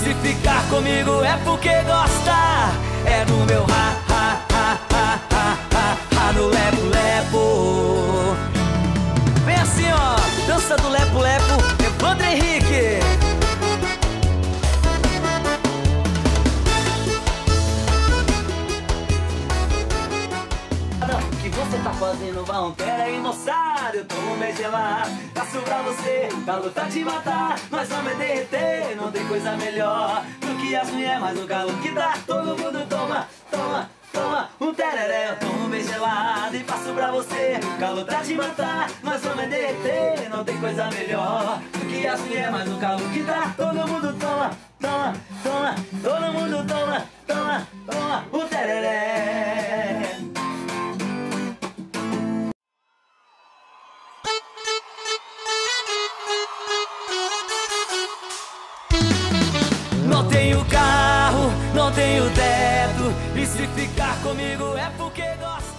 se ficar comigo é porque gosta. É no meu no lepo-lepo. Vem assim, ó, dança do lepo-lepo, Evandro Henrique. O que você tá fazendo, vão? Pera aí, moçada, eu tomo bem gelado. Passo pra você, calor tá te matar. Nós vamos derreter, não tem coisa melhor do que as mulheres, mas o calor que dá. Todo mundo toma, toma, toma um tereré. Eu tomo bem gelado e passo pra você, calor tá te matar. Nós vamos derreter, não tem coisa melhor do que as mulheres, mas o calor que dá. Todo mundo toma, toma, toma, todo mundo toma, toma, toma um tereré. Não tenho carro, não tenho teto, e se ficar comigo é porque gosta.